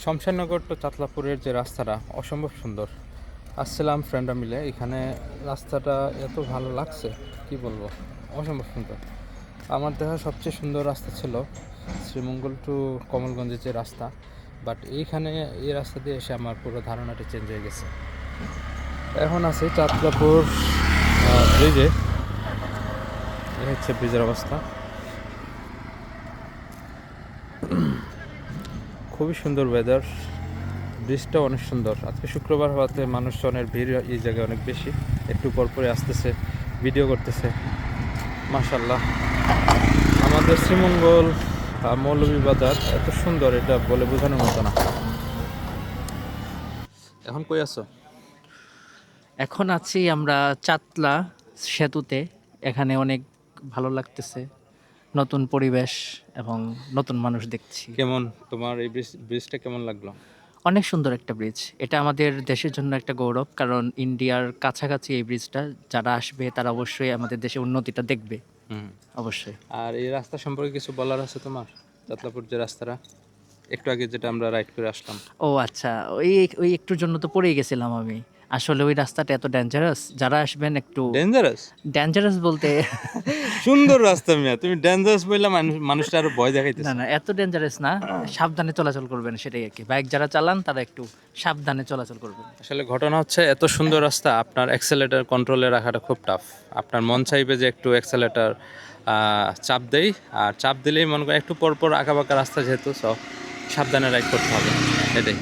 Shamshernagar two চাতলাপুরের যে রাস্তাটা অসম্ভব সুন্দর। আসছিলাম ফ্রেন্ডরা মিলে, এখানে রাস্তাটা এত ভালো লাগছে কি বলবো, অসম্ভব সুন্দর। আমার দেখা সবচেয়ে সুন্দর রাস্তা ছিল শ্রীমঙ্গল টু কমলগঞ্জের যে রাস্তা, বাট এইখানে এই রাস্তা দিয়ে এসে আমার পুরো ধারণাটা চেঞ্জ হয়ে গেছে। এখন আছে চাতলাপুর ব্রিজে, এই হচ্ছে ব্রিজের অবস্থা। খুবই সুন্দর ওয়েদার, ব্রিজটা অনেক সুন্দর। আজকে শুক্রবার হওয়াতে মানুষজনের ভিড় এই জায়গায় অনেক বেশি, একটু পরপরে আসতেছে, ভিডিও করতেছে। মাশাল্লাহ, আমাদের শ্রীমঙ্গল মৌলভীবাজার এত সুন্দর, এটা বলে বোঝানোর মতো না। এখন কই আছো? এখন আছি আমরা চাতলা সেতুতে। এখানে অনেক ভালো লাগতেছে, নতুন পরিবেশ এবং নতুন মানুষ দেখছি। কেমন তোমার এই ব্রিজটা কেমন লাগলো? অনেক সুন্দর একটা ব্রিজ। এটা আমাদের দেশের জন্য একটা গৌরব, কারণ ইন্ডিয়ার কাছাকাছি এই ব্রিজটা। যারা আসবে তারা অবশ্যই আমাদের দেশের উন্নতিটা দেখবে, হুম। অবশ্যই। আর এই রাস্তা সম্পর্কে কিছু বলার আছে তোমার? চাতলাপুর যে রাস্তাটা একটু আগে যেটা আমরা রাইড করে আসলাম। ও আচ্ছা, ওই ওই একটুর জন্য তো পড়েই গেছিলাম আমি। আসলে ওই রাস্তাটা এত ডেঞ্জারাস, যারা আসবেন একটু ডেঞ্জারাস? ডেঞ্জারাস বলতে সুন্দর রাস্তা মিয়া, তুমি ডেঞ্জারাস বললে মানুষটা আরো ভয় না দেখাইতেছে। না, এত ডেঞ্জারাস না, সাবধানে চলাচল করবেন সেটাই আর কি। বাইক যারা চালান তারা একটু সাবধানে চলাচল করবেন। আসলে ঘটনা হচ্ছে, এত সুন্দর রাস্তা, আপনার অ্যাক্সেলেটার কন্ট্রোলে রাখাটা খুব টাফ। আপনার মন চাইবে যে একটু অ্যাক্সেলেটার চাপ দেই, আর চাপ দিলেই মনে করেন একটু পর পর আঁকা বাঁকা রাস্তা, যেহেতু সব সাবধানে রাইড করতে হবে, এটাই।